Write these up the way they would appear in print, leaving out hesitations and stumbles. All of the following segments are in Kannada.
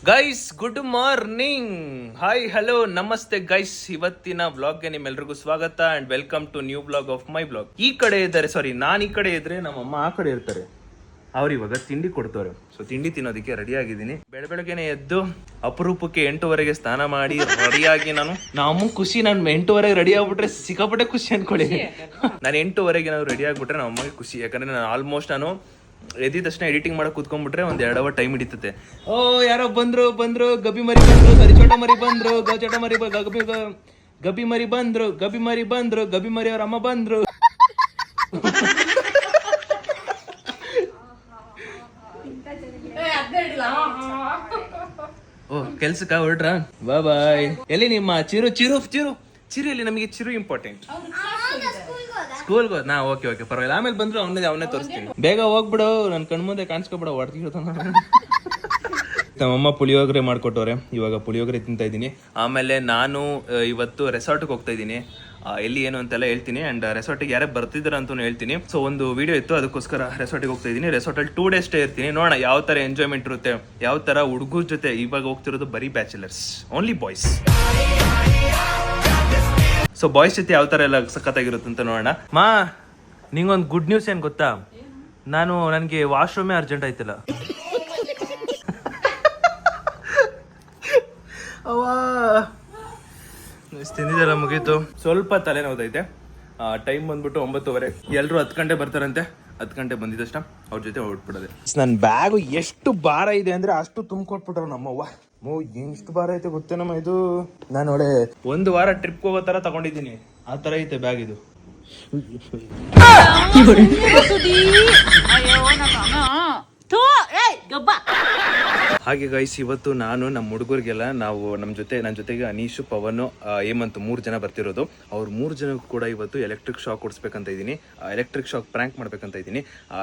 Guys good morning, hi hello ನಮಸ್ತೆ ಗೈಸ್. ಇವತ್ತಿನ ವ್ಲಾಗ್ಗೆ ನಿಮ್ಮೆಲ್ರಿಗೂ ಸ್ವಾಗತ and welcome to new blog of my blog. ಈ ಕಡೆ ಇದ್ದಾರೆ, ಸಾರಿ ನಾನು ಈ ಕಡೆ ಇದ್ರೆ ನಮ್ಮಮ್ಮ ಆ ಕಡೆ ಇರ್ತಾರೆ. ಅವ್ರು ಇವಾಗ ತಿಂಡಿ ಕೊಡ್ತವ್ರೆ. ಸೊ ತಿಂಡಿ ತಿನ್ನೋದಕ್ಕೆ ರೆಡಿ ಆಗಿದ್ದೀನಿ. ಬೆಳಗ್ಗೆನೆ ಎದ್ದು ಅಪರೂಪಕ್ಕೆ 8:30 ಸ್ನಾನ ಮಾಡಿ ರೆಡಿಯಾಗಿ ನಮ್ಮ ಖುಷಿ. ನಾನು 8:30 ರೆಡಿ ಆಗ್ಬಿಟ್ರೆ ಸಿಕ್ಕಾಪಟ್ಟೆ ಖುಷಿ ಅನ್ಕೊಳ್ಳಿ. ನಾನು 8:30 ನಾವು ರೆಡಿ ಆಗ್ಬಿಟ್ರೆ ನಮ್ಮ ಅಮ್ಮಗೆ ಖುಷಿ. ಯಾಕಂದ್ರೆ ನಾನು ಆಲ್ಮೋಸ್ಟ್ ಎದ್ದಿದ ತಕ್ಷಣ ಎಡಿಟಿಂಗ್ ಮಾಡಕ್ ಕೂತ್ಕೊಂಡ್ಬಿಟ್ರೆ ಒಂದ್ 2 ಅವರ್ ಟೈಮ್ ಹಿಡಿತದೆ. ಓ ಯಾರೋ ಬಂದ್ರು ಗಬಿ ಮರಿ ಬಂದ್ರು, ಸರಿ ಚೋಟ ಮರಿ ಬಂದ್ರು, ಚೋಟ ಮರಿ ಗಬಿ ಮರಿ ಬಂದ್ರು, ಗಬಿ ಮರಿ ಅವ್ರ ಅಮ್ಮ ಬಂದ್ರು. ಓ ಕೆಲ್ಸಕ್ಕ ಹೊರಟ್ರ? ಬಾಯ್. ಎಲ್ಲಿ ನಿಮ್ಮ ಚಿರು ಎಲ್ಲಿ? ನಮಗೆ ಚಿರು ಇಂಪಾರ್ಟೆಂಟ್. ಸ್ಕೂಲ್ಗೆ ಹೋದ್ ನಾ? ಓಕೆ ಪರವಾಗಿಲ್ಲ, ಆಮೇಲೆ ಬಂದ್ರು ಅವನ್ನೇ ತೋರಿಸ್ತೀನಿ. ಬೇಗ ಹೋಗ್ಬಿಡು, ನನ್ ಕಣ್ಮುಂದೆ ಕಾಣಿಸ್ಕೊಬಿಡ, ಹೊಡ್ತಿರ್ತಾನ. ನಮ್ಮಮ್ಮ ಪುಳಿಯೋಗರೆ ಮಾಡ್ಕೊಟ್ಟವ್ರೆ. ಇವಾಗ ಪುಳಿಯೋಗರೆ ತಿಂತಾ ಇದ್ದೀನಿ. ಆಮೇಲೆ ನಾನು ಇವತ್ತು ರೆಸಾರ್ಟ್ಗೆ ಹೋಗ್ತಾ ಇದ್ದೀನಿ. ಎಲ್ಲಿ ಏನು ಅಂತೆಲ್ಲ ಹೇಳ್ತೀನಿ. ಅಂಡ್ ರೆಸಾರ್ಟಿಗೆ ಯಾರೇ ಬರ್ತಿದ್ದಾರೆ ಅಂತ ಹೇಳ್ತೀನಿ. ಸೊ ಒಂದು ವಿಡಿಯೋ ಇತ್ತು, ಅದಕ್ಕೋಸ್ಕರ ರೆಸಾರ್ಟಿಗೆ ಹೋಗ್ತಾ ಇದ್ದೀನಿ. ರೆಸಾರ್ಟಲ್ಲಿ 2 days ಸ್ಟೇ ಇರ್ತೀನಿ. ನೋಡೋಣ ಯಾವ ತರ ಎಂಜಾಯ್ಮೆಂಟ್ ಇರುತ್ತೆ, ಯಾವ ತರ ಹುಡುಗರ ಜೊತೆ. ಇವಾಗ ಹೋಗ್ತಿರೋದು ಬರೀ bachelors, only boys. So boys ಜೊತೆ ಯಾವ ತರ ಎಲ್ಲ ಸಖತ್ತಾಗಿರುತ್ತೆ ಅಂತ ನೋಡೋಣ. ಮಾ, ನಿಂಗೊಂದು ಗುಡ್ ನ್ಯೂಸ್ ಏನ್ ಗೊತ್ತಾ? ನನಗೆ ವಾಶ್ರೂಮೇ ಅರ್ಜೆಂಟ್ ಆಯ್ತಿಲ್ಲ. ತಿಂದಿದ್ದೆಲ್ಲ ಮುಗೀತು. ಸ್ವಲ್ಪ ತಲೆನೋದೈತೆ. ಟೈಮ್ ಬಂದ್ಬಿಟ್ಟು 9:30. ಎಲ್ಲರೂ 10 ಗಂಟೆ ಬರ್ತಾರಂತೆ. 10 ಗಂಟೆ ಬಂದಿದ್ದಷ್ಟ ಅವ್ರ ಜೊತೆ ಹೊರಟ್ಬಿಡೋದೆ. ನನ್ನ ಬ್ಯಾಗು ಎಷ್ಟು ಭಾರ ಇದೆ ಅಂದ್ರೆ ಅಷ್ಟು ತುಂಬಿಕೊಟ್ಬಿಟ್ರು ನಮ್ಮವ್ವ. ಎಷ್ಟು ಭಾರ ಐತೆ ಗೊತ್ತೇನಮ್ಮ ಇದು. ನಾನು ಒಳ್ಳೆ 1 ವಾರ ಟ್ರಿಪ್ ಹೋಗೋ ತರ ತಗೊಂಡಿದ್ದೀನಿ. ಆ ತರ ಐತೆ ಬ್ಯಾಗ್ ಇದು. ಹಾಗೆ ಗೈಸ್, ಇವತ್ತು ನಾನು ನಮ್ಮ ಹುಡುಗರಿಗೆಲ್ಲ ನನ್ನ ಜೊತೆಗೆ ಅನೀಶು, ಪವನ್, ಹೇಮಂತ್ 3 ಜನ ಬರ್ತಿರೋದು. ಅವ್ರು 3 ಜನಕ್ಕೂ ಕೂಡ ಇವತ್ತು ಎಲೆಕ್ಟ್ರಿಕ್ ಶಾಕ್ ಕೊಡಿಸ್ಬೇಕಂತ ಇದ್ದೀನಿ. ಎಲೆಕ್ಟ್ರಿಕ್ ಶಾಕ್ ಪ್ರ್ಯಾಂಕ್ ಮಾಡ್ಬೇಕಂತ ಇದ್ದೀನಿ.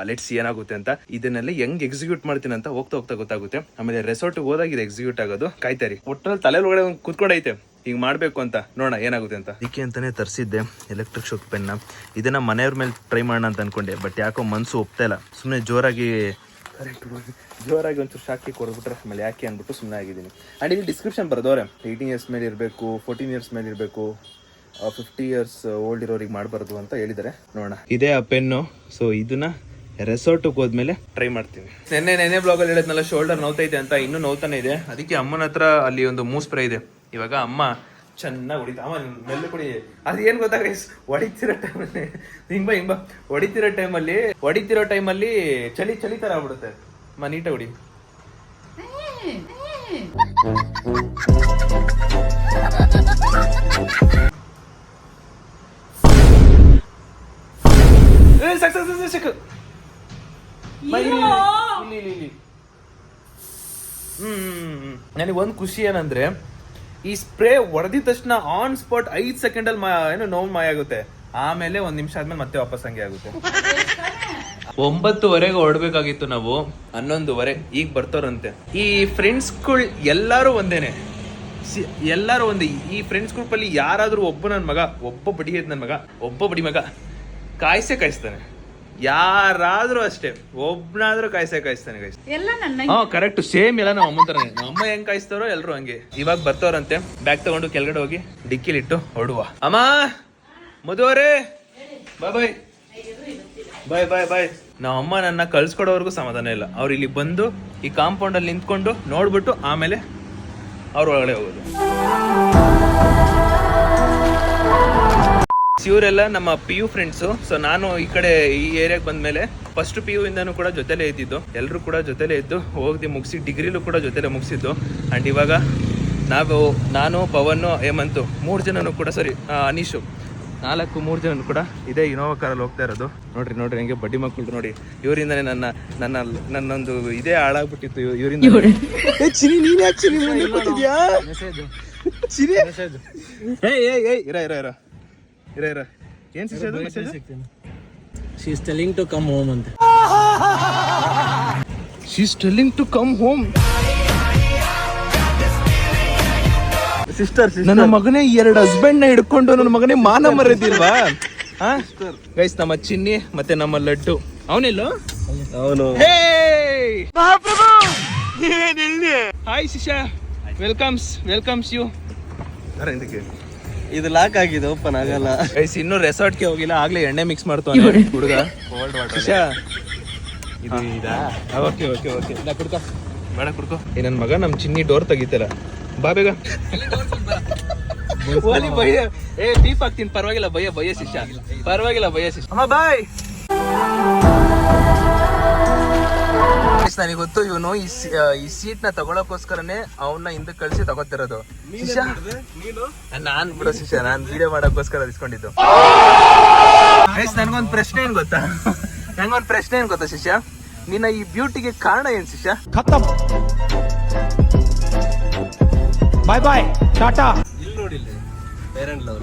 ಲೆಟ್ಸ್ ಏನಾಗುತ್ತೆ ಅಂತ. ಇದನ್ನೆಲ್ಲ ಹೆಂಗ್ ಎಕ್ಸಿಕ್ಯೂಟ್ ಮಾಡ್ತೀನಿ ಅಂತ ಹೋಗ್ತಾ ಗೊತ್ತಾಗುತ್ತೆ. ಆಮೇಲೆ ರೆಸಾರ್ಟ್ ಹೋದಾಗ ಇದು ಎಕ್ಸಿಕ್ಯೂಟ್ ಆಗೋದು. ಕಾಯ್ತಾರಿ. ಒಟ್ಟಲ್ಲಿ ತಲೆ ಒಳಗಡೆ ಕುತ್ಕೊಂಡೈತೆ ಹಿಂಗ್ ಮಾಡ್ಬೇಕು ಅಂತ. ನೋಡೋಣ ಏನಾಗುತ್ತೆ ಅಂತ. ಅದಕ್ಕೆ ಅಂತಾನೆ ತರಿಸಿದ್ದೆ ಎಲೆಕ್ಟ್ರಿಕ್ ಶಾಕ್ ಪೆನ್ನ. ಇದನ್ನ ಮನೆಯವ್ರ ಮೇಲೆ ಟ್ರೈ ಮಾಡೋಣ ಅಂತ ಅನ್ಕೊಂಡೆ. ಬಟ್ ಯಾಕೋ ಮನ್ಸು ಒಪ್ತಾ ಇಲ್ಲ. ಸುಮ್ಮನೆ ಜೋರಾಗಿ ಒಂಚೂರು ಶಾಕಿ ಕೊಡ್ಬಿಟ್ರೆ ಆಮೇಲೆ ಯಾಕೆ ಅಂದ್ಬಿಟ್ಟು ಸುಮ್ಮನೆ ಆಗಿದ್ದೀನಿ. ಆ್ಯಂಡ್ ಇಲ್ಲಿ ಡಿಸ್ಕ್ರಿಪ್ಷನ್ ಬರ್ದವ್ರೆ 18 years ಮೇಲೆ ಇರಬೇಕು, 14 years ಮೇಲೆ ಇರಬೇಕು, 50 years ಓಲ್ಡ್ ಇರೋರಿಗೆ ಮಾಡಬಾರ್ದು ಅಂತ ಹೇಳಿದ್ದಾರೆ. ನೋಡೋಣ. ಇದೇ ಆ ಪೆನ್ನು. ಸೊ ಇದನ್ನ ರೆಸಾರ್ಟ್ಗೆ ಹೋದ್ಮೇಲೆ ಟ್ರೈ ಮಾಡ್ತೀನಿ. ನೆನ್ನೆ ಬ್ಲಾಗಲ್ಲಿ ಹೇಳಿದ್ನಲ್ಲ ಶೋಲ್ಡರ್ ನೋವ್ತೈತೆ ಅಂತ. ಇನ್ನೂ ನೋವ್ತಾನೆ ಇದೆ. ಅದಕ್ಕೆ ಅಮ್ಮನ ಹತ್ರ ಅಲ್ಲಿ ಒಂದು ಮೂವ್ ಸ್ಪ್ರೇ ಇದೆ. ಇವಾಗ ಅಮ್ಮ ಚೆನ್ನಾಗಿ ಹೊಡಿತಾ. ಅಮ್ಮ ಮೆಲ್ಲು ಕುಡಿ. ಅದು ಏನ್ ಗೊತ್ತಾ ಗೈಸ್, ಹೊಡಿತಿರೋ ಟೈಮಲ್ಲಿ ಹಿಂಗ ಹೊಡಿತಿರೋ ಟೈಮಲ್ಲಿ ಚಳಿ ತರ ಆಗ್ಬಿಡುತ್ತೆ. ನೀಟಾಗಿ ಹೊಡಿ. ನನಗೆ ಒಂದ್ ಖುಷಿ ಏನಂದ್ರೆ, ಈ ಸ್ಪ್ರೇ ಹೊಡೆದಿದ ತಕ್ಷಣ ಆನ್ ಸ್ಪಾಟ್ 5 ಸೆಕೆಂಡ್ ಅಲ್ಲಿ ನೋವು ಮಾಯ ಆಗುತ್ತೆ. ಆಮೇಲೆ 1 ನಿಮಿಷ ಆದ್ಮೇಲೆ ಮತ್ತೆ ವಾಪಸ್ ಹಂಗೆ ಆಗುತ್ತೆ. 9:30 ಹೊರಡ್ಬೇಕಾಗಿತ್ತು ನಾವು. 11:30 ಈಗ ಬರ್ತವ್ರಂತೆ. ಈ ಫ್ರೆಂಡ್ಸ್ಗಳು ಎಲ್ಲಾರು ಒಂದೇನೆ. ಈ ಫ್ರೆಂಡ್ಸ್ ಗ್ರೂಪ್ ಅಲ್ಲಿ ಯಾರಾದ್ರೂ ಒಬ್ಬ ಬಡಿ ಮಗ ಕಾಯಿಸ್ತಾನೆ. ಯಾರಾದ್ರೂ ಅಷ್ಟೇ, ಒಬ್ನಾದ್ರೂ ಕಾಯಿಸ್ತಾನೆ ಗೈಸ್. ಕರೆಕ್ಟ್ ಸೇಮ್ ಎಲ್ಲ ನಮ್ಮ ಅಮ್ಮನ ತರನೇ. ನಮ್ಮ ಅಮ್ಮ ಹೆಂಗ್ ಕಾಯಿಸ್ತಾರೋ ಎಲ್ರು ಹಂಗೆ. ಇವಾಗ ಬರ್ತವ್ರಂತೆ. ಬ್ಯಾಗ್ ತಗೊಂಡು ಕೆಳಗಡೆ ಹೋಗಿ ಡಿಕ್ಕಿಲಿಟ್ಟು ಹೊರಡುವ. ಅಮ್ಮ, ಮದುವರೇ ಬಾಯ್. ನಮ್ಮ ಅಮ್ಮ ನನ್ನ ಕಳ್ಸ್ಕೊಡೋವರೆಗೂ ಸಮಾಧಾನ ಇಲ್ಲ. ಅವ್ರು ಇಲ್ಲಿ ಬಂದು ಈ ಕಾಂಪೌಂಡ್ ಅಲ್ಲಿ ನಿಂತ್ಕೊಂಡು ನೋಡ್ಬಿಟ್ಟು ಆಮೇಲೆ ಅವ್ರ ಒಳಗಡೆ ಹೋಗೋದು. ಇವರೆಲ್ಲ ನಮ್ಮ PU ಫ್ರೆಂಡ್ಸು. ಸೊ ನಾನು ಈ ಕಡೆ ಈ ಏರಿಯಾಗೆ ಬಂದ್ಮೇಲೆ ಫಸ್ಟ್ PU ಇಂದಾನು ಕೂಡ ಜೊತೆಲೇ ಇದ್ದಿದ್ದು. ಎಲ್ಲರೂ ಕೂಡ ಜೊತೆಲೇ ಇದ್ದು ಹೋಗಿ ಮುಗಿಸಿ ಡಿಗ್ರಿಲೂ ಕೂಡ ಜೊತೆಲೇ ಮುಗಿಸಿದ್ದು. ಆ್ಯಂಡ್ ಇವಾಗ ನಾನು ಪವನ್, ಹೇಮಂತ್ 3 ಜನನು ಕೂಡ, ಸಾರಿ ಅನೀಶು 3 ಜನನು ಕೂಡ ಇದೇ ಇನೋವಾ ಕಾರಲ್ಲಿ ಹೋಗ್ತಾ ಇರೋದು. ನೋಡ್ರಿ ಹೆಂಗೆ ಬಡ್ಡಿ ಮಕ್ಕಳು ನೋಡಿ. ಇವರಿಂದಾನೆ ನನ್ನೊಂದು ಇದೇ ಹಾಳಾಗ್ಬಿಟ್ಟಿತ್ತು. ಇವರಿಂದ ಇರ ಏನ್ message? She is telling to come home ಅಂತ. She is telling to come home. Sister ನನ್ನ ಮಗನೇ 2 ಹಸ್ಬೆಂಡ್ ನ ಹಿಡ್ಕೊಂಡು ನನ್ನ ಮಗನೇ ಮಾನ ಮರೆದಿಲ್ವಾ? ಗೈಸ್, ನಮ್ಮ ಚಿನ್ನಿ ಮತ್ತೆ ನಮ್ಮ ಲಡ್ಡು. ಅವನೆಲ್ಲೋ ಅವನು ಹಾಯ್ ಶಿಶಾ, ವೆಲ್ಕಮ್ಸ್ ಯು. ಇದು ಲಾಕ್ ಆಗಿದೆ, ಓಪನ್ ಆಗಲ್ಲ. ಗೈಸ್ ಇನ್ನೂ ರೆಸಾರ್ಟ್ಗೆ ಹೋಗಿಲ್ಲ, ಆಗ್ಲೇ ಎಣ್ಣೆ ಮಿಕ್ಸ್ ಮಾಡ್ತಾನೆ ಹುಡುಗ. ಶಿಶಾ ಇದು ಇದಾ? ಓಕೆ ಕುಡ್ಕೋ, ಬೇಡ ಕುಡ್ಕೋ. ನನ್ನ ಮಗ ನಮ್ ಚಿನ್ನಿ ಡೋರ್ ತೆಗಿತಲ್ಲ, ಬಾ ಬೇಗ. ಓಲಿ ಭಯ, ಬೀಫ್ ಹಾಕ್ತೀನಿ, ಪರವಾಗಿಲ್ಲ ಭಯ ಶಿಷ್ಯ, ಪರವಾಗಿಲ್ಲ ಭಯ ಶಿಷ್ಯ. ಅಮ್ಮ ಬಾಯ್. ನನಗೆ ಗೊತ್ತು ಇವನು ಈ ಸೀಟ್ ನ ತಗೊಳಕೋಸ್ಕರನೇ ಅವನ್ನ ಹಿಂದಕ್ಕೆ ಕಳ್ಸಿ ತಗೋತಿರೋದು. ಶಿಷ್ಯ ನಾನ್ ಬಿಡೋ ಶಿಷ್ಯ, ನಾನ್ ವಿಡಿಯೋ ಮಾಡಕ್ಕೋಸ್ಕರ ಇಸ್ಕೊಂಡಿದ್ದು. ನನ್ಗೊಂದ್ ಪ್ರಶ್ನೆ ಏನ್ ಗೊತ್ತಾ ಶಿಷ್ಯ, ನಿನ್ನ ಈ ಬ್ಯೂಟಿಗೆ ಕಾರಣ ಏನ್ ಶಿಷ್ಯ? ಖತಮ್, ಬಾಯ್ ಬಾಯ್, ಟಾಟಾ. ಇಲ್ಲಿ ನೋಡಿಲ್ಲ, ಪೇರೆಂಟ್ ಲವ್.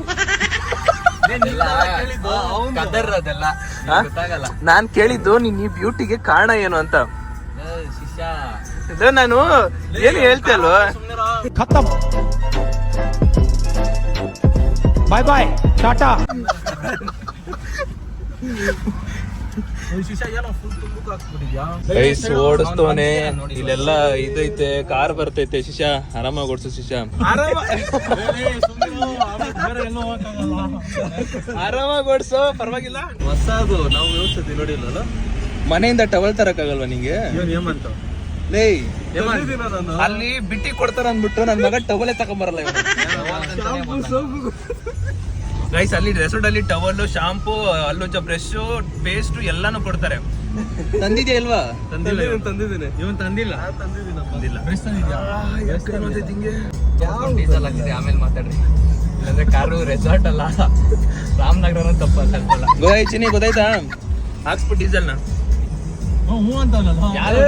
ನಾನ್ ಕೇಳಿದ್ದು ನೀನ್ ಈ ಬ್ಯೂಟಿಗೆ ಕಾರಣ ಏನು ಅಂತ. ಶಿಷ್ಯ ಇದು ನಾನು ಏನು ಹೇಳ್ತೆ ಅಲ್ವಾ? ಖತಮ್, ಬಾಯ್ ಬಾಯ್, ಟಾಟಾ. ಓಡಿಸ್ತವನೆ, ಇಲ್ಲೆಲ್ಲ ಇದೈತೆ, ಕಾರ್ ಬರ್ತೈತೆ. ಶಿಷ್ಯ ಆರಾಮಾಗಿ ಓಡಿಸು ಶಿಷ್ಯ, ಆರಾಮಾಗಿ ಓಡಿಸು, ಪರವಾಗಿಲ್ಲ. ಹೊಸದು ನಾವು ವ್ಯವಸ್ಥೆ ನೋಡಿಲ್ಲ. ಮನೆಯಿಂದ ಟವಲ್ ತರಕಾಗಲ್ವಾ ನಿಂಗೆ? ಲೇ ನಾನು ಅಲ್ಲಿ ಬಿಟ್ಟಿ ಕೊಡ್ತಾರ ಅಂದ್ಬಿಟ್ಟು ನನ್ ಮಗ ಟವಲೇ ತಗೊಂಬರಲ್ಲ. ಗೈಸ್ ಅಲ್ಲಿ ರೆಸಾರ್ಟ್ ಅಲ್ಲಿ ಟವಲ್, ಶಾಂಪೂ, ಹಲ್ಲುಜ್ಜ ಬ್ರಷ್, ಪೇಸ್ಟ್ ಎಲ್ಲಾನು ಕೊಡ್ತಾರೆ. ತಂದಿದ್ಯಾ ಇಲ್ವಾ? ತಂದಿದ್ದೀನಿ. ಇವನ್ ತಂದಿಲ್ಲ. ಡೀಸೆಲ್ ಹಾಕಿದೆ, ಆಮೇಲೆ ಮಾತಾಡ್ರಿ. ಇಲ್ಲಾಂದ್ರೆ ಕಾರು ರೆಸಾರ್ಟ್ ಅಲ್ಲ, ರಾಮನಗರ ತಪ್ಪ ಅಂತ ಅನ್ಕೊಳ್ಳ. ಚಿನ್ನಿ ಗೊತ್ತಾಯ್ತಾ? ಹಾಕ್ಸ್ಬಿಟ್ಟು ಡೀಸೆಲ್ ನ ಇಲ್ಲ ಯಾರು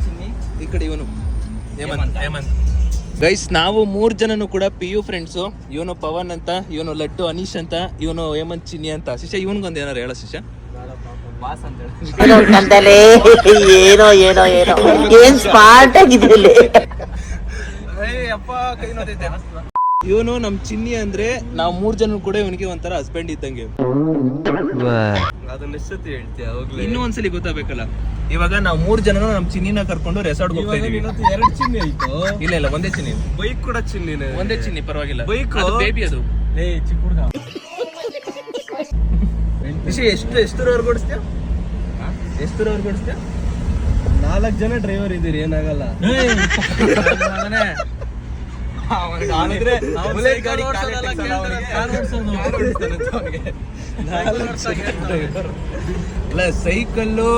ಚಿನ್ನಿ? ಈ ಕಡೆ ಇವನು ಹೇಮಂತ್. ಗೈಸ್ ನಾವು 3 ಜನನು ಕೂಡ PU ಫ್ರೆಂಡ್ಸು. ಇವನು ಪವನ್ ಅಂತ, ಇವನು ಲಡ್ಡು ಅನೀಶ್ ಅಂತ, ಇವನು ಹೇಮಂತ್ ಚಿನ್ನಿ ಅಂತ. ಶಿಷ್ಯ ಇವನ್ಗೊಂದು ಏನಾರು ಹೇಳೋ ಶಿಷ್ಯ? ಬಾಸ್ ಅಂತ ಹೇಳಿ. ಏನೋ ಏನ್ ಸ್ಮಾರ್ಟ್ ಆಗಿದೆ. ಅಪ್ಪ ಕೈ ನೋದೈತೆ. ಇವನು ನಮ್ ಚಿನ್ನಿ ಅಂದ್ರೆ ನಾವು 3 ಜನ ಕೂಡ ಇವನಿಗೆ ಒಂಥರ ಹಸ್ಬೆಂಡ್ ಇದ್ದಂಗೆ. ಅದನ್ನ ಎಷ್ಟೊತ್ತಿ ಹೇಳ್ತೀಯ? ಹೋಗ್ಲಿ, ಇನ್ನೂ ಒಂದ್ಸಲಿ ಗೊತ್ತಾಗಬೇಕಲ್ಲ. ಇವಾಗ ನಾವು 3 ಜನನು ನಮ್ ಚಿನ್ನಿನ ಕರ್ಕೊಂಡು ರೆಸಾರ್ಟ್ ಹೋಗ್ತಾ ಇದೀವಿ. 2 ಚಿನ್ನಿ ಆಯ್ತು. ಇಲ್ಲ ಒಂದೇ ಚಿನ್ನಿ. ಬೈಕ್ ಕೂಡ ಚಿನ್ನಿನೇ. ಒಂದೇ ಚಿನ್ನಿ, ಪರವಾಗಿಲ್ಲ. ಬೈಕ್ ಬೇಬಿ ಅದು. ಚಿಕ್ಕ ಹುಡುಗ. ವಿಷಯ ಎಷ್ಟರವರೆಗೆ ಓಡಿಸ್ತೀಯ? 4 ಜನ ಡ್ರೈವರ್ ಇದ್ದೀರಿ, ಏನಾಗಲ್ಲ. ಸೈಕಲ್ಲು,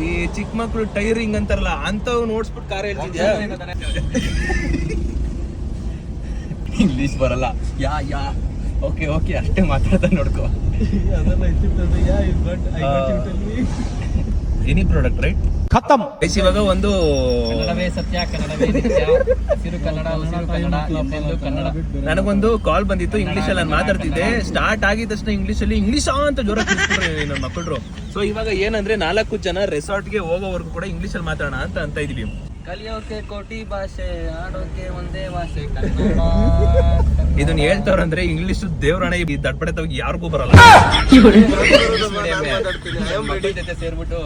ಈ ಚಿಕ್ಕ ಮಕ್ಳು ಟೈರಿಂಗ್ ಅಂತಾರಲ್ಲ ಅಂತವ್ ನೋಡ್ಸ್ಬಿಟ್ಟು ಕಾರ್ ಹೇಳ್ತಿದ್ಯಾ? ಇಂಗ್ಲಿಷ್ ಬರಲ್ಲ. ಯಾ ಓಕೆ ಅಷ್ಟೇ ಮಾತಾಡ್ತಾ ನೋಡ್ಕೋ. ಅದೆಲ್ಲ ಎನಿ ಪ್ರಾಡಕ್ಟ್ ರೈಟ್? ಖತಮ್. ಇವಾಗ ಒಂದು ಕನ್ನಡವೇ ಸತ್ಯ, ಕನ್ನಡವೇ ನಿತ್ಯ, ಹಸಿರು ಕನ್ನಡ, ಉಸಿರು ಕನ್ನಡ, ಇನ್ನೆಂದು ಕನ್ನಡ. ನನಗೊಂದು ಕಾಲ್ ಬಂದಿತ್ತು, ಇಂಗ್ಲಿಷ್ ಅಲ್ಲಿ ನಾನು ಮಾತಾಡ್ತಿದ್ದೆ. ಸ್ಟಾರ್ಟ್ ಆಗಿದ ತಕ್ಷಣ ಇಂಗ್ಲಿಷ್ ಅಂತ ಜೋರ ನನ್ನ ಮಕ್ಕಳು. ಸೊ ಇವಾಗ ಏನಂದ್ರೆ 4 ಜನ ರೆಸಾರ್ಟ್ ಗೆ ಹೋಗೋವರೆಗೂ ಕೂಡ ಇಂಗ್ಲಿಷ್ ಅಲ್ಲಿ ಮಾತಾಡೋಣ ಅಂತ ಇದೀವಿ. ಕಲಿಯೋಕೆ ಕೋಟಿ ಭಾಷೆ, ಆಡೋಕೆ ಒಂದೇ ಭಾಷೆ ಕನ್ನಡ. ಇದನ್ನ ಹೇಳ್ತಾರಂದ್ರೆ ಇಂಗ್ಲಿಷ್ ದೇವ್ರಾಣ ಈ ದಡ್ಪಡೆ ತಗ ಯಾರಿಗೂ ಬರಲ್ಲ. ಮಕ್ಕಳ ಜೊತೆ ಸೇರ್ಬಿಟ್ಟು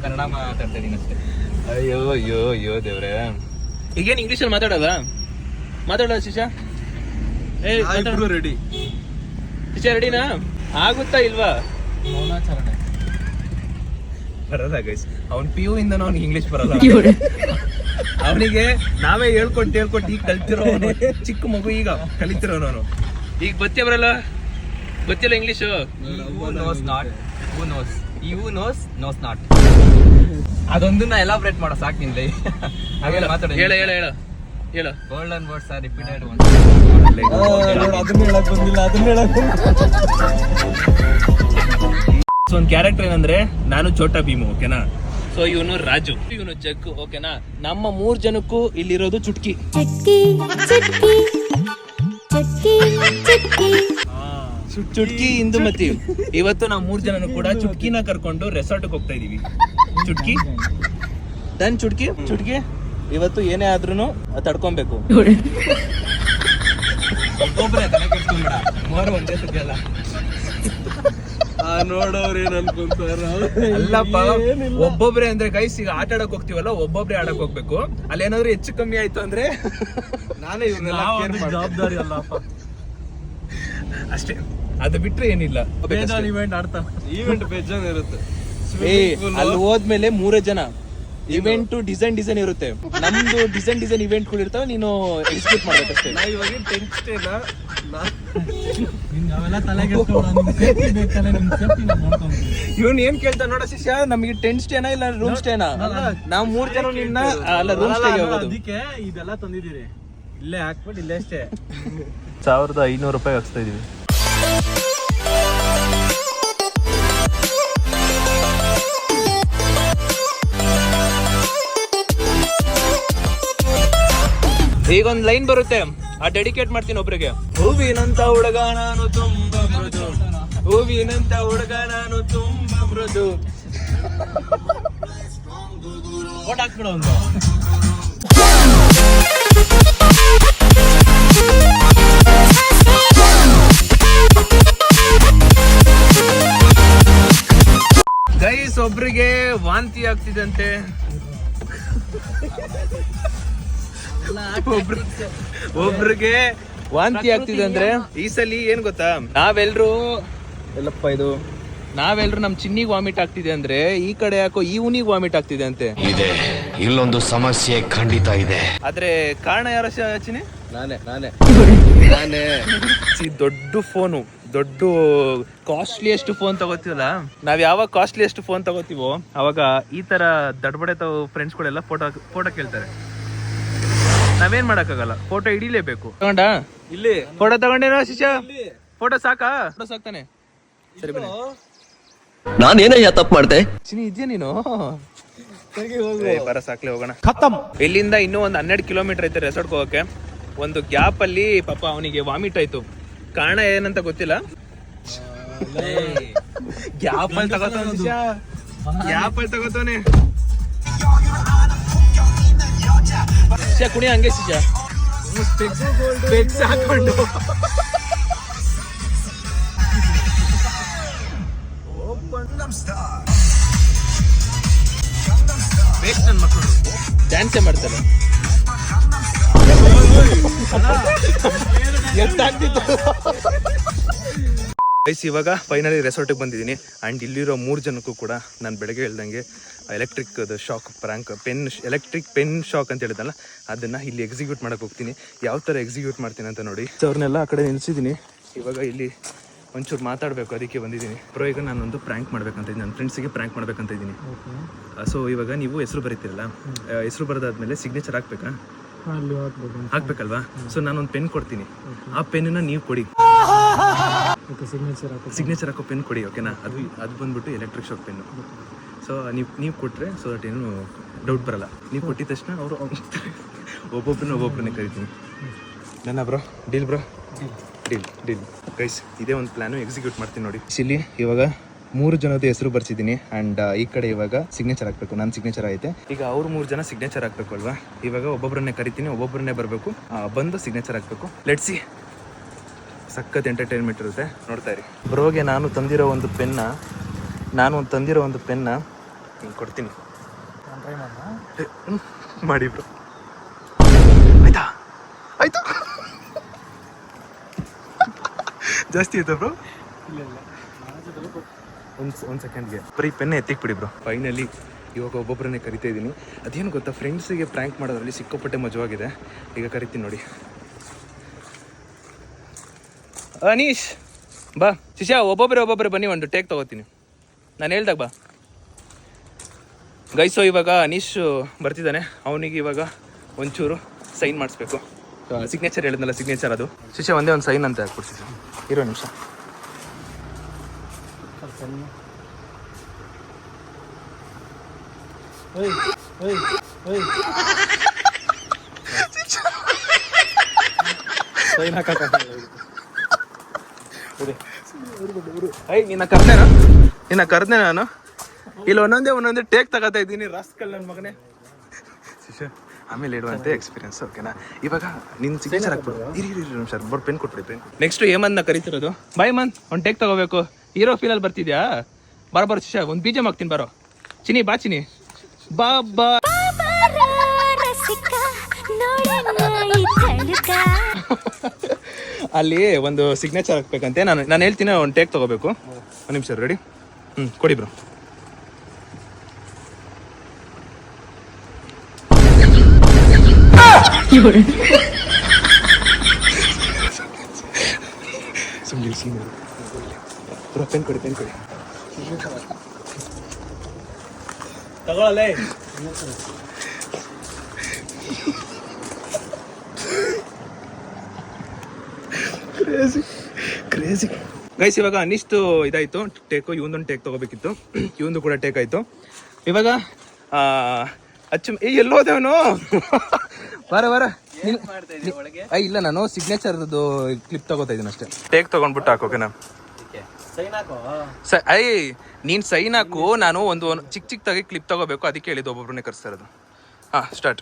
ಕನ್ನಡ ಮಾತಾಡ್ತಾ ಇದೀನಿ ಅಷ್ಟೇ. ಅಯ್ಯೋ ದೇವ್ರೆ. ಈಗೇನ್ ಇಂಗ್ಲಿಷ್ ಅಲ್ಲಿ ಮಾತಾಡೋದ ಶಿಷ್ಯ? ರೆಡಿ. ಶಿಷ್ಯ ರೆಡಿನಾ? ಆಗುತ್ತಾ ಇಲ್ವಾ? ಮೌನಾಚರಣೆ ಬರಲ್ಲ ಗೈಸ್. ಅವ್ನ್ PU ಇಂದ ಅವ್ನಿಗೆ ಇಂಗ್ಲಿಷ್ ಬರಲ್ಲ. ಅವನಿಗೆ ನಾವೇ ಹೇಳ್ಕೊಟ್ಟು ಈಗ ಕಲ್ತಿರೋನು, ಚಿಕ್ಕ ಮಗು ಈಗ ಕಲಿತಿರೋನು. ಈಗ ಗೊತ್ತಿಲ್ಲ ಇಂಗ್ಲಿಷು. knows not. ಅದೊಂದನ್ನ ಎಲಾಬ್ರೇಟ್ ಮಾಡೋ ಸಾಕು ನಿನ್ಲೆ. ಹಾಗೆಲ್ಲ ಮಾತಾಡ. ಹೇಳ. ಗೋಲ್ಡನ್ ವರ್ಡ್ಸ್ ಆರ್ ರಿಪೀಟೆಡ್ ಅದನ್ನ ಹೇಳಕ್ ಬಂದಿಲ್ಲ. ಸೊ ಒಂದು ಕ್ಯಾರೆಕ್ಟರ್ ಏನಂದ್ರೆ ನಾನು ಛೋಟಾ ಭೀಮು, ಓಕೆನಾ? ಸೊ ಇವನು ರಾಜು, ಇವನು ಜಗ್ಗು, ಓಕೆನಾ? ನಮ್ಮ 3 ಜನಕ್ಕೂ ಇಲ್ಲಿರೋದು ಚುಟ್ಕಿ. ಚುಟ್ಕಿ ಇಂದುಮತಿ. ಇವತ್ತು ನಾವು 3 ಜನನು ಕೂಡ ಚುಟ್ಕಿನ ಕರ್ಕೊಂಡು ರೆಸಾರ್ಟ್ಗೆ ಹೋಗ್ತಾ ಇದೀವಿ. ಚುಟ್ಕಿ ಡನ್. ಚುಟ್ಕಿ ಇವತ್ತು ಏನೇ ಆದ್ರೂ ತಡ್ಕೊಬೇಕು. ಒಬ್ಬೊಬ್ಬರೇ ತಲೆ ಕೆಡ್ಸ್ಕೊಂಡ್ಬಿಡ, ಮೂವರು ಒಂದೇ ಸತಿ ಅಲ್ಲ. ನೋಡೋರು ಏನ್ ಅನ್ಕೊಂತಾರ ಅಲ್ಲಪ್ಪ, ಒಬ್ಬೊಬ್ರೆ ಅಂದ್ರೆ ಗೈಸ್ ಈಗ ಆಟ ಆಡಕ್ ಹೋಗ್ತೀವಲ್ಲ, ಒಬ್ಬೊಬ್ರೆ ಆಡಕ್ ಹೋಗ್ಬೇಕು. ಅಲ್ಲಿ ಏನಾದ್ರು ಹೆಚ್ಚು ಕಮ್ಮಿ ಆಯ್ತು ಅಂದ್ರೆ ನಾನೇ ಇವ್ರನ್ನೆಲ್ಲ ಜವಾಬ್ದಾರಿ ಅಲ್ಲಪ್ಪ. ಅಷ್ಟೇ, ಅದು ಬಿಟ್ರೆ ಏನಿಲ್ಲ. ಇವೆಂಟ್ ಆಡ್ತಾ ಇವೆಂಟ್ ಬೇಜಾನ್ ಇರುತ್ತೆ. ಅಲ್ಲಿ ಹೋದ್ಮೇಲೆ 3 ಜನ ಇವೆಂಟ್ ಡಿಸೈನ್ ಇರುತ್ತೆ. ನಮ್ದು ಡಿಸೈನ್ ಇವೆಂಟ್ಗಳು ಇರ್ತಾವೆ, ನೀನು ಎಕ್ಸಿಕ್ಯೂಟ್ ಮಾಡ್ಬೇಕಷ್ಟೇ. ನಾ ಇವಾಗ ಟೆಂಟ್ ಸ್ಟೇನ ಇವನ್ ಏನ್ ಕೇಳ್ತಾ ನೋಡ ಶಿಷ್ಯ, ನಮಗೆ ಟೆಂಟ್ ಸ್ಟೇನಾ ಇಲ್ಲ ರೂಮ್ ಸ್ಟೇನಾ? ನಾವ್ 3 ಜನ ನಿನ್ನ ಅಲ್ಲ ರೂಮ್ ಸ್ಟೇಗೆ ಹೋಗೋದು. ಅದಕ್ಕೆ ಇದೆಲ್ಲ ತಂದಿದ್ದೀರಿ, ಇಲ್ಲೇ ಹಾಕ್ಬಿಟ್ಟು ಇಲ್ಲೇ ಅಷ್ಟೇ. 1500 ರೂಪಾಯಿ ಹಾಕ್ಸ್ತಾ ಇದೀವಿ. ಈಗ ಒಂದ್ ಲೈನ್ ಬರುತ್ತೆ, ಆ ಡೆಡಿಕೇಟ್ ಮಾಡ್ತೀನಿ ಒಬ್ರಿಗೆ. ಹೂವಿನಂತ ಹುಡುಗ ನಾನು ತುಂಬಾ ಮೃದು, ಹೂವಿನಂತ ಹುಡುಗ ನಾನು ತುಂಬಾ ಮೃದು. ಫೋಟೋ ಹಾಕ್ಬಿಡ ಒಂದು. ಗೈಸ್, ಒಬ್ರಿಗೆ ವಾಂತಿ ಆಗ್ತಿದಂತೆ, ಒಬ್ರಿಗೆ ವಾಂತಿ ಆಗ್ತಿದೆ ಅಂದ್ರೆ ಈ ಸಲ ಏನ್ ಗೊತ್ತಾ, ನಾವೆಲ್ರು ನಮ್ ಚಿನ್ನಿಗ್ ವಾಮಿಟ್ ಆಗ್ತಿದೆ ಅಂದ್ರೆ ಈ ಕಡೆ ಯಾಕೋ ಇವನಿಗೆ ವಾಮಿಟ್ ಆಗ್ತಿದೆ ಅಂತೆ. ಇದೆ, ಇಲ್ಲೊಂದು ಸಮಸ್ಯೆ ಖಂಡಿತ ಇದೆ. ಆದ್ರೆ ಕಾರಣ ಯಾರ ಚಿನ್ನಿ? ನಾನೇ ದೊಡ್ಡ ಫೋನು, ದೊಡ್ಡ ಕಾಸ್ಟ್ಲಿಯೆಸ್ಟ್ ಫೋನ್ ತಗೋತೀವಲ್ಲ, ನಾವ್ ಯಾವಾಗ ಕಾಸ್ಟ್ಲಿಯೆಸ್ಟ್ ಫೋನ್ ತಗೋತೀವೋ ಅವಾಗ ಈ ತರ ದಡ್ಬಡೆ ಫ್ರೆಂಡ್ಸ್ಗಳೆಲ್ಲ ಫೋಟೋ ಕೇಳ್ತಾರೆ. ನಾವೇನ್ ಮಾಡಕ್ಕಾಗಲ್ಲ, ಫೋಟೋ ಹಿಡಿಲೇಬೇಕು. ತಗೊಂಡ ಇಲ್ಲಿ ಫೋಟೋ ತಗೊಂಡೇನೋ ಶಿಷ್ಯ? ಫೋಟೋ ಸಾಕಾ? ಫೋಟೋ ಸಾಕ್ತಾನೆ. ಸರಿ ಬನ್ನಿ. ನಾನೇನಯ್ಯ ತಪ್ಪು ಮಾಡ್ದೆ? ಚಿನಿ ಇದೆಯಾ ನೀನು? ಬರ ಸಾಕ್ಲೆ ಹೋಗೋಣ. खत्म. ಇಲ್ಲಿಂದ ಇನ್ನೂ ಒಂದು 12 ಕಿಲೋಮೀಟರ್ ಐತೆ ರೆಸಾರ್ಟ್ಗೆ ಹೋಗಕ್ಕೆ. ಒಂದು ಗ್ಯಾಪ್ ಅಲ್ಲಿ ಪಾಪ ಅವನಿಗೆ ವಾಮಿಟ್ ಆಯ್ತು. ಕಾರಣ ಏನಂತ ಗೊತ್ತಿಲ್ಲ. ಗ್ಯಾಪ್ ಅಲ್ಲಿ ತಗೋತಾನೆ. ಶಿಷ್ಯ ಕುಣಿ ಹಂಗೆ ಶಿಷ್ಯ ಸ್ಪೆಕ್ಸ್ ಹಾಕೊಂಡು ನನ್ನ ಮಕ್ಕಳು ಡ್ಯಾನ್ಸೇ ಮಾಡ್ತಾರೆ. ಎಷ್ಟಾಗ್ತಿತ್ತು ಗೈಸ್. ಇವಾಗ ಫೈನಲಿ ರೆಸಾರ್ಟಿಗೆ ಬಂದಿದ್ದೀನಿ. ಆ್ಯಂಡ್ ಇಲ್ಲಿರೋ 3 ಜನಕ್ಕೂ ಕೂಡ ನಾನು ಬೆಳಗ್ಗೆ ಹೇಳ್ದಂಗೆ electric shock prank electric pen shock ಅಂತ ಹೇಳಿದಲ್ಲ, ಅದನ್ನು ಇಲ್ಲಿ ಎಕ್ಸಿಕ್ಯೂಟ್ ಮಾಡೋಕೆ ಹೋಗ್ತೀನಿ. ಯಾವ ಥರ ಎಕ್ಸಿಕ್ಯೂಟ್ ಮಾಡ್ತೀನಿ ಅಂತ ನೋಡಿ. ಅವ್ರನ್ನೆಲ್ಲ ಆ ಕಡೆ ನಿಲ್ಸಿದ್ದೀನಿ. ಇವಾಗ ಇಲ್ಲಿ ಒಂಚೂರು ಮಾತಾಡಬೇಕು, ಅದಕ್ಕೆ ಬಂದಿದ್ದೀನಿ. ಈಗ ನಾನೊಂದು ಪ್ರ್ಯಾಂಕ್ ಮಾಡ್ಬೇಕಂತ ಇದ್ದೀನಿ, ನನ್ನ ಫ್ರೆಂಡ್ಸಿಗೆ ಪ್ರ್ಯಾಂಕ್ ಮಾಡ್ಬೇಕಂತ ಇದ್ದೀನಿ. ಸೊ ಇವಾಗ ನೀವು ಹೆಸರು ಬರೀತೀರಲ್ಲ, ಹೆಸರು ಬರೆದಾದ್ಮೇಲೆ ಸಿಗ್ನೇಚರ್ ಹಾಕ್ಬೇಕಲ್ವಾ? ಸೊ ನಾನೊಂದು ಪೆನ್ ಕೊಡ್ತೀನಿ, ಆ ಪೆನ್ನ ನೀವು ಕೊಡಿ. ಸಿಗ್ನೇಚರ್ ಹಾಕೋ ಪೆನ್ ಕೊಡಿ, ಓಕೆನಾ? ಅದು ಬಂದ್ಬಿಟ್ಟು ಎಲೆಕ್ಟ್ರಿಕ್ ಶಾಕ್ ಪೆನ್ನು. ಸೊ ನೀವು ಕೊಟ್ಟರೆ ಸೊ ದಟ್ ಏನು ಡೌಟ್ ಬರಲ್ಲ. ನೀವು ಕೊಟ್ಟಿದ ತಕ್ಷಣ ಅವರು ಒಬ್ಬೊಬ್ಬರನ್ನೇ ಕರಿತೀನಿ. ನನ್ನ ಬ್ರೋ ಡೀಲ್ ಡೀಲ್ ಗೈಸ್. ಇದೇ ಒಂದು ಪ್ಲ್ಯಾನು, ಎಕ್ಸಿಕ್ಯೂಟ್ ಮಾಡ್ತೀನಿ ನೋಡಿ. ಇಲ್ಲಿ ಇವಾಗ 3 ಜನದ ಹೆಸರು ಬರ್ಸಿದ್ದೀನಿ. ಆ್ಯಂಡ್ ಈ ಕಡೆ ಇವಾಗ ಸಿಗ್ನೇಚರ್ ಹಾಕಬೇಕು. ನನ್ನ ಸಿಗ್ನೇಚರ್ ಐತೆ. ಈಗ ಅವ್ರು 3 ಜನ ಸಿಗ್ನೇಚರ್ ಹಾಕಬೇಕು ಅಲ್ವಾ? ಇವಾಗ ಒಬ್ಬೊಬ್ಬರನ್ನೇ ಕರಿತೀನಿ, ಒಬ್ಬೊಬ್ಬರನ್ನೇ ಬರಬೇಕು, ಬಂದು ಸಿಗ್ನೇಚರ್ ಹಾಕಬೇಕು. Let's see. ಸಖತ್ ಎಂಟರ್ಟೈನ್ಮೆಂಟ್ ಇರುತ್ತೆ, ನೋಡ್ತಾ ಇರಿ. ಬ್ರೋಗೆ ನಾನು ತಂದಿರೋ ಒಂದು ಪೆನ್ನ ಹಿಂಗೆ ಕೊಡ್ತೀನಿ. ಮಾಡಿ ಬ್ರೋ. ಆಯ್ತಾ ಜಾಸ್ತಿ ಆಯ್ತಾ ಬ್ರೋ? ಒಂದು ಸೆಕೆಂಡ್ಗೆ ಬರೀ ಪೆನ್ನ ಎತ್ತಿಕ್ ಬಿಡಿ ಬ್ರೋ. ಫೈನಲಿ ಇವಾಗ ಒಬ್ಬೊಬ್ಬರನ್ನೇ ಕರಿತಾ ಇದ್ದೀನಿ. ಅದೇನು ಗೊತ್ತಾ, ಫ್ರೆಂಡ್ಸಿಗೆ ಪ್ರ್ಯಾಂಕ್ ಮಾಡೋದ್ರಲ್ಲಿ ಸಿಕ್ಕಾಪಟ್ಟೆ ಮಜವಾಗಿದೆ. ಈಗ ಕರಿತೀನಿ ನೋಡಿ. ಅನೀಶ್ ಬಾ. ಶಿಷ್ಯ ಒಬ್ಬೊಬ್ಬರೇ ಬನ್ನಿ, ಒಂದು ಟೇಕ್ ತಗೋತೀನಿ. ನಾನು ಹೇಳ್ದಾಗ ಬಾ. ಗೈಸೋ ಇವಾಗ ಅನೀಶ್ ಬರ್ತಿದ್ದಾನೆ. ಅವನಿಗೆ ಇವಾಗ ಒಂಚೂರು ಸೈನ್ ಮಾಡಿಸ್ಬೇಕು. ಸಿಗ್ನೇಚರ್ ಹೇಳಿದ್ನಲ್ಲ, ಸಿಗ್ನೇಚರ್ ಅದು. ಶಿಷ್ಯ ಒಂದೇ ಒಂದು ಸೈನ್ ಅಂತ ಹಾಕ್ಬಿಡ್ಸಿ. ಇರೋ ನಿಮಿಷ. ಸೈನ್ ನಿನ್ನ ಕರ್ದೆ ನಾನು ಇಲ್ಲಿ ಒಂದೊಂದೇ ಟೇಕ್ ತಗೋತಾ ಇದ್ದೀನಿ. ರಾಸ್ಕಲ್ ನನ್ನ ಮಗನೇ. ಶಿಷ್ಯ ಆಮೇಲೆ ಇಡುವಂತೆ ಎಕ್ಸ್ಪೀರಿಯನ್ಸ್, ಓಕೆನಾ? ಇವಾಗ ನಿನ್ನ ಸಿಗ್ನೇಚರ್ ಹಾಕ್ಬಿಡು. ಇರಿ ನಿಮಿಷ, ಪೆನ್ ಕೊಟ್ಬಿಡಿ. ಪೆನ್ ನೆಕ್ಸ್ಟ್ ಹೇಮಂತ್ನ ಕರಿತಿರೋದು. ಬಾಯ್ ಮಂತ್ ಒಂದು ಟೇಕ್ ತಗೋಬೇಕು. ಹೀರೋ ಫೀಲಲ್ಲಿ ಬರ್ತಿದ್ಯಾ? ಬರೋ ಶಿಷ್ಯ ಒಂದು ಬೀಜ ಹಾಕ್ತೀನಿ ಬರೋ. ಚಿನಿ ಬಾ ಚಿನಿ ಬಾ ಬಾ. ಅಲ್ಲಿ ಒಂದು ಸಿಗ್ನೇಚರ್ ಹಾಕ್ಬೇಕಂತೆ. ನಾನು ಹೇಳ್ತೀನಿ, ಒಂದು ಟೇಕ್ ತಗೋಬೇಕು. ಒಂದು ನಿಮಿಷ, ರೆಡಿ? ಕೊಡಿ ಬ್ರೋ. ಪೆನ್ ಕೊಡಿ ತಗೊಳ್ಳಲೇ. Crazy guys. ಇವಾಗ ಅನಿಷ್ಟು ಇದಾಯ್ತು ಟೇಕು. ಇವೊಂದೊಂದು ಟೇಕ್ ತಗೋಬೇಕಿತ್ತು. ಇವಂದು ಕೂಡ ಟೇಕ್ ಆಯ್ತು. ಇವಾಗ ಎಲ್ಲೋದವನು ಬರ ಇಲ್ಲ, ನಾನು ಸಿಗ್ನೇಚರ್ದು ಕ್ಲಿಪ್ ತಗೋತಾ ಇದ್ದೀನಿ ಅಷ್ಟೇ. ಟೇಕ್ ತಗೊಂಡ್ಬಿಟ್ಟು ಹಾಕೋಕೆನಾ? ನೀನ್ ಸೈನ್ ಹಾಕು. ನಾನು ಒಂದು ಚಿಕ್ಕದಾಗಿ ಕ್ಲಿಪ್ ತಗೋಬೇಕು, ಅದಕ್ಕೆ ಹೇಳಿದ್ದು. ಒಬ್ಬೊಬ್ಬರನ್ನೇ ಕರ್ಸ್ತಾ ಇರೋದು. ಸ್ಟಾರ್ಟ್.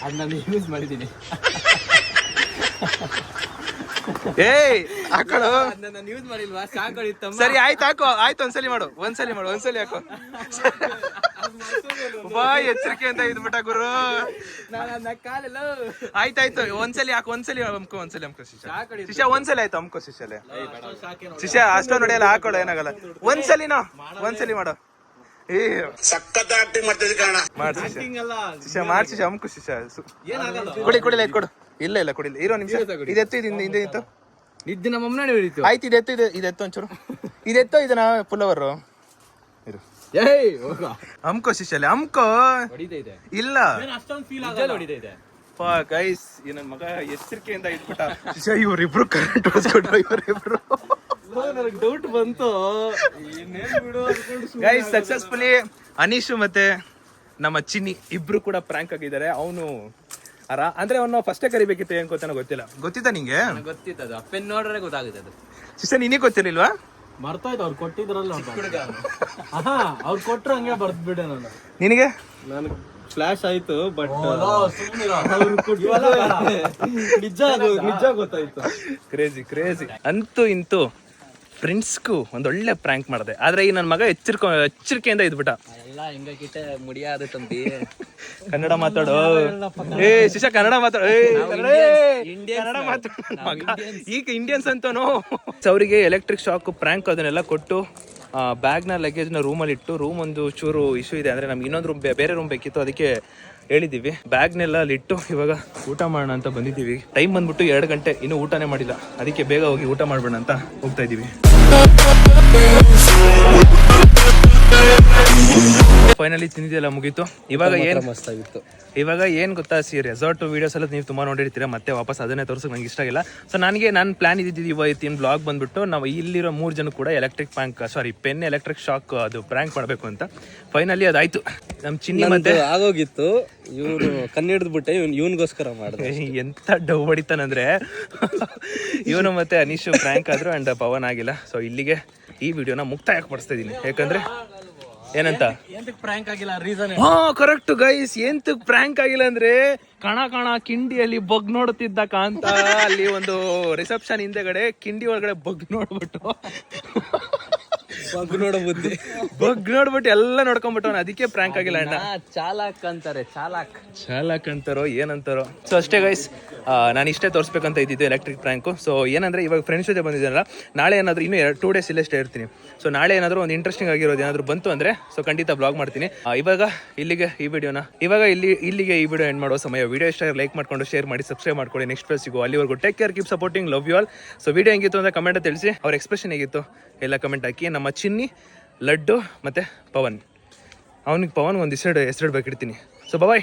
ಅದು ನಾನು ಯೂಸ್ ಮಾಡಿದ್ದೀನಿ. ಹಾಕೊಳ್ಳೋ. ನಾನು ಯೂಸ್ ಮಾಡಿಲ್ವಾ? ಸಾಕೊಂಡಿತ್ತಮ್ಮ. ಸರಿ ಆಯ್ತು, ಹಾಕೋ. ಆಯ್ತು, ಒಂದ್ಸಲಿ ಮಾಡು. ಒಂದ್ಸಲಿ ಹಾಕೋ. ಬಾ, ಎಚ್ಚರಿಕೆ ಅಂತ ಇದ್ಬಿಟ್ಟ ಗುರು. ಆಯ್ತಾಯ್ತು, ಒಂದ್ಸಲಿ ಹಾಕೋ. ಒಂದ್ಸಲಿ ಅಮ್ಕೋ ಶಿಷ್ಯ. ಒಂದ್ಸಲಿ ಆಯ್ತು, ಅಮ್ಕೋ ಶಿಷ್ಯ. ಅಷ್ಟೋ ನಡೆಯಲ್ಲ, ಹಾಕೊಳ್ಳೋ, ಏನಾಗಲ್ಲ. ಒಂದ್ಸಲಿ ಮಾಡೋ. ಶಿಷ್ಯ ಅಮ್ಕು ಶಿಷ್ಯ. ಕುಡಿಲ್ಲ ಕೊಡು. ಇಲ್ಲ ಕುಡಿಲ್ಲ. ಇರೋ ನಿಮಿಷ. ಇದೆತ್ತು ಇತ್ತು. ನಿದ್ದೆ ನಮ್ಮಮ್ಮನ ಹಿಡಿತು. ಆಯ್ತು, ಇದೆತ್ತು ಒಂಚೂರು. ಇದೆತ್ತೋ ಇದನ್ನ ಪುಲ್ಲವರು. ಅಮ್ಕೋ ಶಿಷ್ಯ, ಅಮ್ಕೋ. ಇಲ್ಲ ಅಷ್ಟೊಂದು ಫೀಲ್ ಆಗಲ್ಲ. ಹೊಡಿತೈತೆ ಗೈಸ್. ನನ್ನ ಮಗ ಎಚ್ಚರಿಕೆಯಿಂದ ಇಟ್ಬಿಟ್ಟ. ಶಿಷ್ಯ, ಇವ್ರಿಬ್ರು ಕರೆಂಟ್ ಹೊಡ್ಸ್ಕೊಟ್ರು. ಇವರಿಬ್ರು ಡೌಟ್ ಬಂತು. ಗೈಸ್, ಸಕ್ಸಸ್ಫುಲಿ ಅನೀಶು ಮತ್ತೆ ನಮ್ಮ ಚಿನ್ನಿ ಇಬ್ರು ಕೂಡ ಪ್ರ್ಯಾಂಕ್ ಆಗಿದ್ದಾರೆ. ಅವನು ಅಂದ್ರೆ ಅವನು ಫಸ್ಟೇ ಕರಿಬೇಕಿತ್ತು. ಏನ್ ಗೊತ್ತಿಲ್ಲ. ಗೊತ್ತಿತ್ತಾ ನಿಂಗೆ? ಗೊತ್ತಿತ್ತು. ಪೆನ್ ನೋಡ್ರೆ ಗೊತ್ತಾಗುತ್ತೆ ಅದು. ಶಿಷ್ಯ, ನಿನಗೆ ಗೊತ್ತಿರ್ಲಿಲ್ವಾ? ಮರ್ತಾಯ್ತು. ಅವ್ರು ಕೊಟ್ಟಿದ್ರಲ್ಲ, ಅವ್ರು ಕೊಟ್ರು ಹಂಗೆ ಬರ್ದ್ಬಿಟ್ಟೆ ನಾನು. ನಿನಗೆ? ನನಗೆ ಫ್ಲಾಶ್ ಆಯ್ತು. ಬಟ್ ನಿಜ ಗೊತ್ತಾಯ್ತು. ಕ್ರೇಜಿ. ಅಂತೂ ಇಂತೂ ಫ್ರೆಂಡ್ಸ್ಗೂ ಒಂದೊಳ್ಳೆ ಪ್ರ್ಯಾಂಕ್ ಮಾಡಿದೆ. ಆದ್ರೆ ಈ ನನ್ನ ಮಗ ಎಚ್ಚರಿಕೆಯಿಂದ ಇದ್ಬಿಟ್ಟ. ಎಲ್ಲ ಹಿಂಗಕ್ಕಿಟ್ಟ ಮುಡಿಯಾದ ತಂಬಿ. ಕನ್ನಡ ಮಾತಾಡೋ. ಶಿಷ್ಯ, ಕನ್ನಡ ಮಾತಾಡೋ. ಈಗ ಇಂಡಿಯನ್ಸ್ ಅಂತನೋ. ಅವರಿಗೆ ಎಲೆಕ್ಟ್ರಿಕ್ ಶಾಕ್ ಪ್ರ್ಯಾಂಕ್ ಅದನ್ನೆಲ್ಲ ಕೊಟ್ಟು ಬ್ಯಾಗ್ನ ಲಗೇಜ್ನ ರೂಮಲ್ಲಿ ಇಟ್ಟು, ರೂಮ್ ಒಂದು ಚೂರು ಇಶ್ಯೂ ಇದೆ. ಅಂದರೆ ನಮ್ಗೆ ಇನ್ನೊಂದು ರೂಮ್, ಬೇರೆ ರೂಮ್ ಬೇಕಿತ್ತು. ಅದಕ್ಕೆ ಹೇಳಿದ್ದೀವಿ. ಬ್ಯಾಗ್ನೆಲ್ಲ ಅಲ್ಲಿಟ್ಟು ಇವಾಗ ಊಟ ಮಾಡೋಣ ಅಂತ ಬಂದಿದ್ದೀವಿ. ಟೈಮ್ ಬಂದ್ಬಿಟ್ಟು 2 ಗಂಟೆ. ಇನ್ನೂ ಊಟನೇ ಮಾಡಿಲ್ಲ. ಅದಕ್ಕೆ ಬೇಗ ಹೋಗಿ ಊಟ ಮಾಡ್ಬೇಡ ಅಂತ ಹೋಗ್ತಾ ಇದ್ದೀವಿ. ಫೈನಲಿ ತಿಂದಿದ್ದೆಲ್ಲ ಮುಗೀತು. ಇವಾಗ ಏನ್ ಗೊತ್ತಾ, ರೆಸಾರ್ಟ್ ವಿಡಿಯೋಸ್ ಎಲ್ಲ ನೀವು ತುಂಬಾ ನೋಡಿರ್ತೀರ. ಮತ್ತೆ ವಾಪಸ್ ಅದನ್ನೇ ತೋರಿಸೋಕೆ ನಂಗೆ ಇಷ್ಟ ಇಲ್ಲ. ಸೊ ನಾನು ಪ್ಲಾನ್ ಇದ್ದಿದ್ದು ಇವತ್ತಿನ ಬ್ಲಾಗ್ ಬಂದ್ಬಿಟ್ಟು ನಾವು ಇಲ್ಲಿರೋ 3 ಜನ ಕೂಡ ಪೆನ್ ಎಲೆಕ್ಟ್ರಿಕ್ ಶಾಕ್ ಅದು ಪ್ರ್ಯಾಂಕ್ ಮಾಡಬೇಕು ಅಂತ. ಫೈನಲಿ ಅದಾಯ್ತು. ನಮ್ಮ ಚಿನ್ನಿ ಮತ್ತೆ ಆಗೋಗಿತ್ತು. ಇವನು ಕಣ್ಣಿಡ್ದು ಬಿಟ್ಟೆ. ಇವನ್ಗೋಸ್ಕರ ಮಾಡಿದೆ. ಎಂತ ಡವ್ ಹೊಡಿತಾನಂದ್ರೆ ಇವನು ಮತ್ತೆ ಅನೀಶು ಪ್ರ್ಯಾಂಕ್ ಆದ್ರು ಅಂಡ್ ಪವನ್ ಆಗಿಲ್ಲ. ಸೊ ಇಲ್ಲಿಗೆ ಈ ವಿಡಿಯೋನ ಮುಕ್ತಾಯಕ್ಕೆ ಪಡಿಸ್ತಾ ಇದ್ದೀನಿ. ಯಾಕಂದ್ರೆ ಏನಂತ ಪ್ರ್ಯಾಂಕ್ ಆಗಿಲ್ಲ ರೀಸನ್. Correct guys. ಎಂತಕ್ ಪ್ರ್ಯಾಂಕ್ ಆಗಿಲ್ಲ ಅಂದ್ರೆ ಕಣ ಕಿಂಡಿಯಲ್ಲಿ ಬಗ್ ನೋಡುತ್ತಿದ್ದ ಕಾಂತ ಅಲ್ಲಿ ಒಂದು ರಿಸೆಪ್ಷನ್ ಹಿಂದೆಗಡೆ ಕಿಂಡಿ ಒಳಗಡೆ ಬಗ್ ನೋಡ್ಬಿಟ್ಟು ಬಗ್ ನೋಡ್ಬಿಟ್ಟು ಎಲ್ಲ ನೋಡ್ಕೊಂಡ್ಬಿಟ್ಟು ಅದಕ್ಕೆ ಪ್ರ್ಯಾಂಕ್ ಆಗಿಲ್ಲ ಅಣ್ಣ. ಚಾಲಾಕ್ ಅಂತಾರೆ. ಚಾಲಾಕ್ ಅಂತಾರೋ ಏನಂತಾರೋ. ಸೊ ಅಷ್ಟೇ ಗೈಸ್, ನಾನು ಇಷ್ಟೇ ತೋರಿಸ್ಬೇಕಂತ ಇದ್ದಿದ್ದು ಎಲೆಕ್ಟ್ರಿಕ್ ಪ್ರ್ಯಾಂಕು. ಸೊ ಏನಂದ್ರೆ ಇವಾಗ ಫ್ರೆಂಡ್ಸ್ ಜೊತೆ ಬಂದಿದ್ದಾನಲ್ಲ, ನಾಳೆ ಏನಾದರೂ ಇನ್ನೂ 2 ಡೇಸ್ ಇಲ್ಲೇ ಸ್ಟೇ ಇರ್ತೀನಿ. ಸೊ ನಾಳೆ ಏನಾದರೂ ಒಂದು ಇಂಟ್ರೆಸ್ಟಿಂಗ್ ಆಗಿರೋದು ಏನಾದರೂ ಬಂತು ಅಂದ್ರೆ ಸೊ ಖಂಡಿತ ಬ್ಲಾಗ್ ಮಾಡ್ತೀನಿ. ಇವಾಗ ಇಲ್ಲಿಗೆ ಈ ವಿಡಿಯೋ ಎಂಡ್ ಮಾಡೋ ಸಮಯ. ವಿಡಿಯೋ ಇಷ್ಟ ಲೈಕ್ ಮಾಡ್ಕೊಂಡು ಶೇರ್ ಮಾಡಿ, ಸಬ್ಸ್ಕ್ರೈಬ್ ಮಾಡ್ಕೊಳ್ಳಿ. ನೆಕ್ಸ್ಟ್ ಪ್ಲೇಸ್ ಸಿಗೋ. ಅಲ್ಲಿವರೆಗೂ take care, keep supporting, love you all. So video ಹೆಂಗಿತ್ತು ಅಂತ ಕಮೆಂಟ್ ತಿಳಿಸಿ. ಅವ್ರ ಎಕ್ಸ್ಪ್ರೆಷನ್ ಹೇಗಿತ್ತು ಎಲ್ಲ ಕಮೆಂಟ್ ಹಾಕಿ. ನಮ್ಮ ಚಿನ್ನಿ, ಲಡ್ಡು ಮತ್ತೆ ಪವನ್, ಅವನಿಗೆ ಪವನ್ ಒಂದು ಹೆಸರು ಬೇಕಿಡ್ತೀನಿ. So bye.